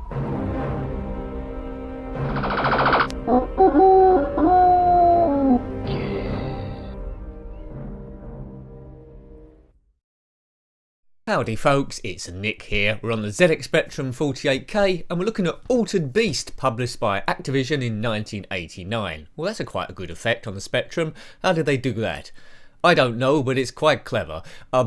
Howdy folks, it's Nick here. We're on the ZX Spectrum 48K and we're looking at Altered Beast, published by Activision in 1989. Well, that's quite a good effect on the Spectrum. How did they do that? I don't know, but it's quite clever.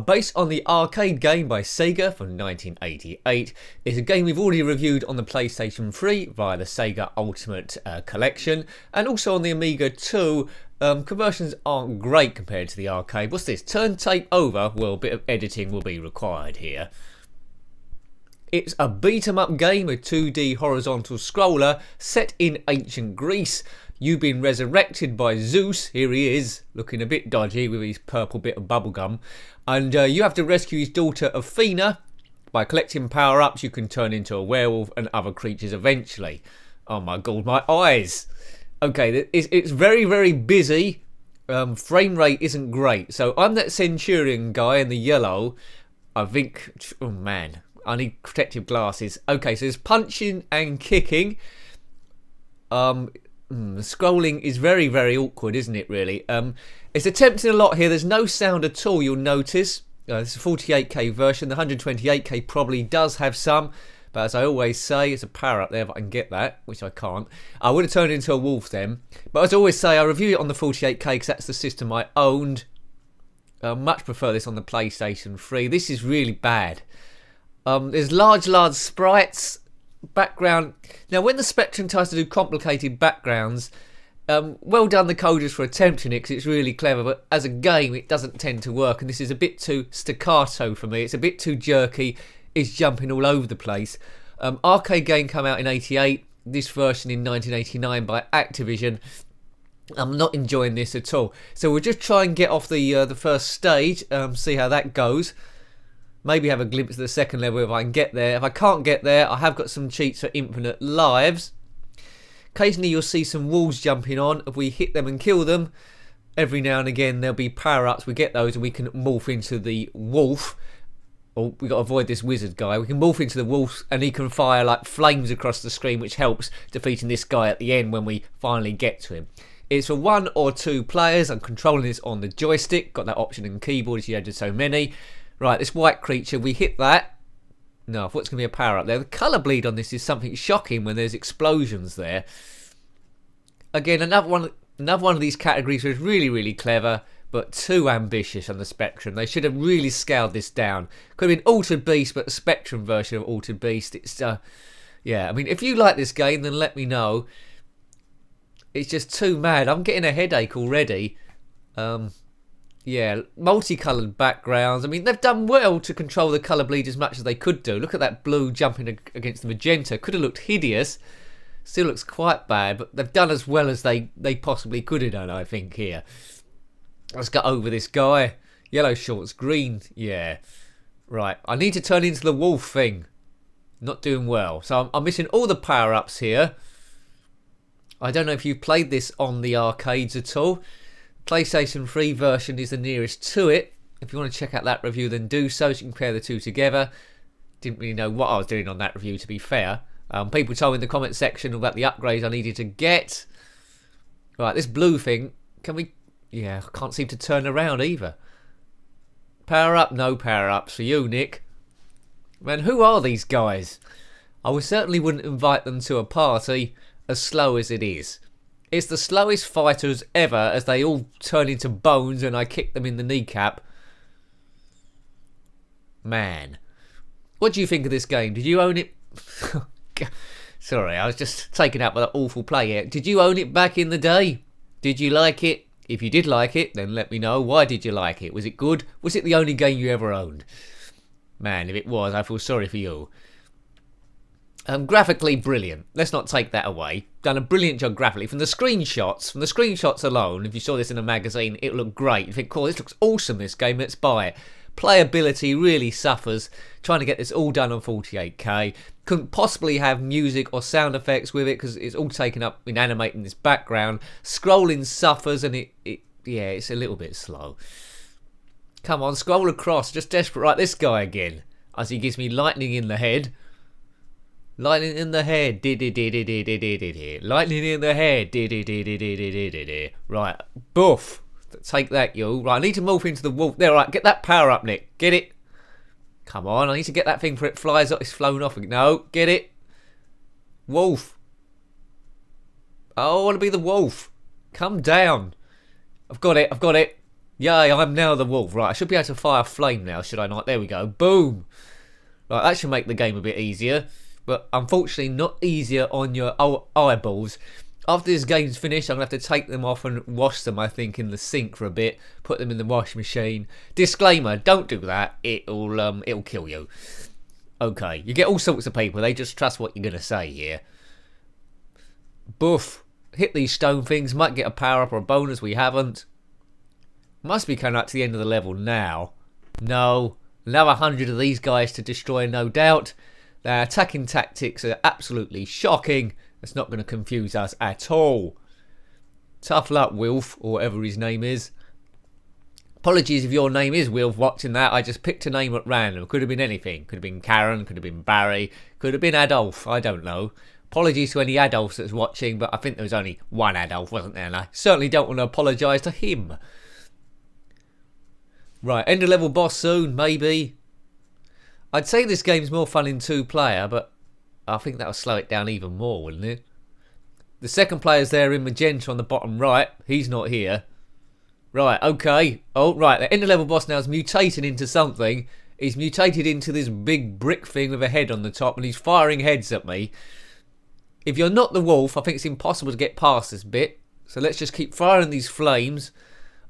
Based on the arcade game by SEGA from 1988, it's a game we've already reviewed on the PlayStation 3 via the SEGA Ultimate Collection, and also on the Amiga 2. Conversions aren't great compared to the arcade. What's this? Turn tape over? Well, a bit of editing will be required here. It's a beat-em-up game, a 2D horizontal scroller set in ancient Greece. You've been resurrected by Zeus. Here he is, looking a bit dodgy with his purple bit of bubblegum. And you have to rescue his daughter Athena. By collecting power-ups, you can turn into a werewolf and other creatures eventually. Oh my god, my eyes! Okay, it's very, very busy. Frame rate isn't great. So I'm that Centurion guy in the yellow. I think... Oh man, I need protective glasses. Okay, so there's punching and kicking. The scrolling is very, very awkward, isn't it, really? It's attempting a lot here. There's no sound at all, you'll notice. This is a 48K version. The 128K probably does have some. But as I always say, it's a power up there if I can get that, which I can't. I would have turned into a wolf then. But as I always say, I review it on the 48K because that's the system I owned. I much prefer this on the PlayStation 3. This is really bad. There's large sprites. Background. Now, when the Spectrum tries to do complicated backgrounds, well done the coders for attempting it because it's really clever, but as a game it doesn't tend to work, and this is a bit too staccato for me. It's a bit too jerky. It's jumping all over the place. Arcade game came out in 88, this version in 1989 by Activision. I'm not enjoying this at all. So we'll just try and get off the first stage, see how that goes. Maybe have a glimpse of the second level if I can get there. If I can't get there, I have got some cheats for infinite lives. Occasionally you'll see some wolves jumping on. If we hit them and kill them, every now and again there'll be power-ups. We get those and we can morph into the wolf. Oh, we got to avoid this wizard guy. We can morph into the wolf and he can fire like flames across the screen, which helps defeating this guy at the end when we finally get to him. It's for 1 or 2 players. I'm controlling this on the joystick. Got that option in keyboard as you added so many. Right, this white creature, we hit that. No, I thought it's going to be a power up there. The colour bleed on this is something shocking when there's explosions there. Again, another one of these categories was really, really clever, but too ambitious on the Spectrum. They should have really scaled this down. Could have been Altered Beast, but the Spectrum version of Altered Beast. It's, yeah, I mean, if you like this game, then let me know. It's just too mad. I'm getting a headache already. Yeah, multicoloured backgrounds. I mean, they've done well to control the colour bleed as much as they could do. Look at that blue jumping against the magenta. Could have looked hideous. Still looks quite bad, but they've done as well as they possibly could have done, I think, here. Let's get over this guy. Yellow shorts, green. Yeah. Right, I need to turn into the wolf thing. Not doing well. So I'm missing all the power-ups here. I don't know if you've played this on the arcades at all. PlayStation 3 version is the nearest to it. If you want to check out that review, then do so you can compare the two together. Didn't really know what I was doing on that review, to be fair. People told me in the comment section about the upgrades I needed to get. Right, this blue thing, can we... Yeah, I can't seem to turn around either. Power up? No power ups for you, Nick. Man, who are these guys? I certainly wouldn't invite them to a party as slow as it is. It's the slowest fighters ever as they all turn into bones and I kick them in the kneecap. Man. What do you think of this game? Did you own it? Sorry, I was just taken out by that awful play here. Did you own it back in the day? Did you like it? If you did like it, then let me know. Why did you like it? Was it good? Was it the only game you ever owned? Man, if it was, I feel sorry for you. Graphically brilliant. Let's not take that away. Done a brilliant job graphically. From the screenshots alone, if you saw this in a magazine, it looked great. You think, cool, this looks awesome, this game, let's buy it. Playability really suffers. Trying to get this all done on 48K. Couldn't possibly have music or sound effects with it because it's all taken up in animating this background. Scrolling suffers and yeah, it's a little bit slow. Come on, scroll across. Just desperate. Right, this guy again. As he gives me lightning in the head. Lightning in the head. Lightning in the head. Right. Boof. Take that, you. Right, I need to morph into the wolf. There, right. Get that power up, Nick. Get it. Come on. I need to get that thing before it flies up. It's flown off. No. Get it. Wolf. Oh, I want to be the wolf. Come down. I've got it. I've got it. Yay, I'm now the wolf. Right, I should be able to fire flame now, should I not? There we go. Boom. Right, that should make the game a bit easier. But unfortunately, not easier on your eyeballs. After this game's finished, I'm going to have to take them off and wash them, I think, in the sink for a bit. Put them in the washing machine. Disclaimer, don't do that. It'll kill you. Okay, you get all sorts of people. They just trust what you're going to say here. Boof. Hit these stone things. Might get a power-up or a bonus. We haven't. Must be coming up to the end of the level now. No. Another 100 of these guys to destroy, no doubt. Their attacking tactics are absolutely shocking. It's not going to confuse us at all. Tough luck, Wilf, or whatever his name is. Apologies if your name is Wilf watching that. I just picked a name at random. Could have been anything. Could have been Karen. Could have been Barry. Could have been Adolf. I don't know. Apologies to any Adolfs that's watching, but I think there was only one Adolf, wasn't there? And I certainly don't want to apologise to him. Right, end of level boss soon, maybe. I'd say this game's more fun in 2-player, but I think that'll slow it down even more, wouldn't it? The second player's there in magenta on the bottom right. He's not here. Right, okay. Oh, right, the end of level boss now is mutating into something. He's mutated into this big brick thing with a head on the top, and he's firing heads at me. If you're not the wolf, I think it's impossible to get past this bit. So let's just keep firing these flames,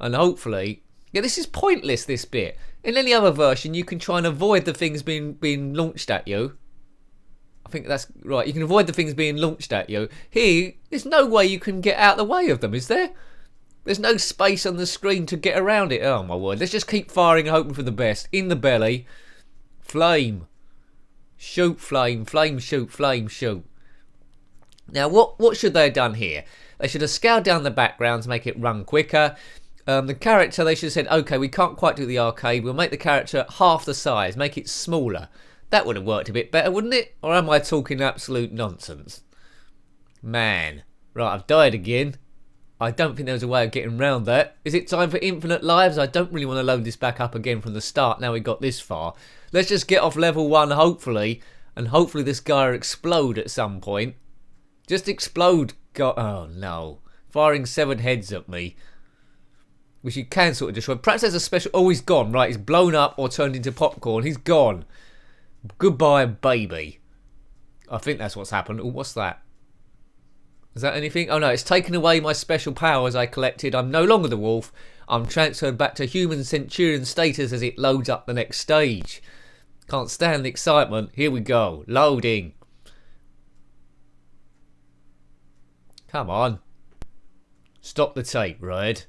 and hopefully... Yeah, this is pointless, this bit. In any other version, you can try and avoid the things being launched at you. I think that's right. You can avoid the things being launched at you. Here, there's no way you can get out of the way of them, is there? There's no space on the screen to get around it. Oh, my word. Let's just keep firing and hoping for the best. In the belly. Flame. Shoot, flame. Flame, shoot, flame, shoot. Now, what should they have done here? They should have scaled down the background to make it run quicker. The character, they should have said, okay, we can't quite do the arcade. We'll make the character half the size, make it smaller. That would have worked a bit better, wouldn't it? Or am I talking absolute nonsense? Man. Right, I've died again. I don't think there was a way of getting around that. Is it time for infinite lives? I don't really want to load this back up again from the start now we got this far. Let's just get off level 1, hopefully. And hopefully this guy will explode at some point. Just explode. God, oh, no. Firing severed heads at me. Which you can sort of destroy. Perhaps there's a special... Oh, he's gone. Right, he's blown up or turned into popcorn. He's gone. Goodbye, baby. I think that's what's happened. Oh, what's that? Is that anything? Oh, no, it's taken away my special powers I collected. I'm no longer the wolf. I'm transferred back to human centurion status as it loads up the next stage. Can't stand the excitement. Here we go. Loading. Come on. Stop the tape, Red.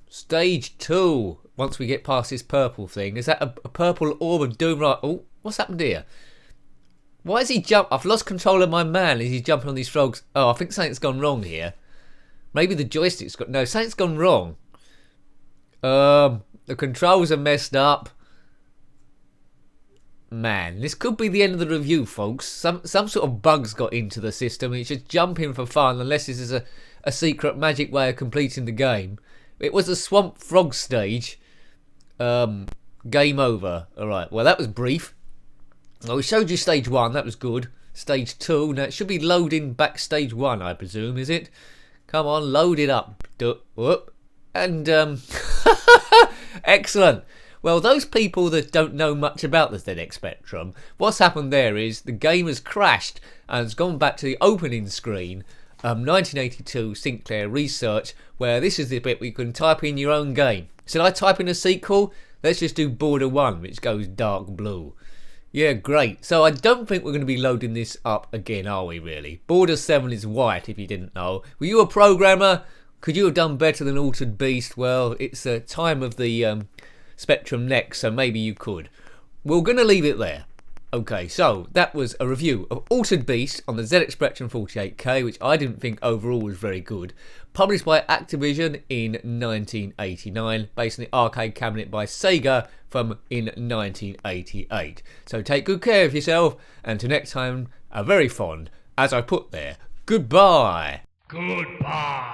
Stage 2. Once we get past this purple thing. Is that a purple orb of doom? Right. Oh, what's happened here? Why is he jump? I've lost control of my man as he's jumping on these frogs. Oh, I think something's gone wrong here. Maybe the joystick's got... No, something's gone wrong. The controls are messed up. Man, this could be the end of the review, folks. Some sort of bug's got into the system. It's just jumping for fun, unless this is a secret magic way of completing the game. It was a swamp frog stage. Game over. Alright, well that was brief. Well, we showed you stage 1, that was good. Stage 2, now it should be loading back stage 1, I presume, is it? Come on, load it up. Whoop. And, excellent. Well, those people that don't know much about the ZX Spectrum, what's happened there is the game has crashed and it's gone back to the opening screen. 1982 Sinclair research, where this is the bit where you can type in your own game. Should I type in a sequel? Let's just do Border 1, which goes dark blue. Yeah, great. So I don't think we're going to be loading this up again, are we really? Border 7 is white, if you didn't know. Were you a programmer? Could you have done better than Altered Beast? Well, it's the time of the Spectrum next, so maybe you could. We're going to leave it there. Okay, so that was a review of Altered Beast on the ZX Spectrum 48K, which I didn't think overall was very good. Published by Activision in 1989, based on the arcade cabinet by SEGA from in 1988. So take good care of yourself, and till next time, a very fond, as I put there, goodbye. Goodbye.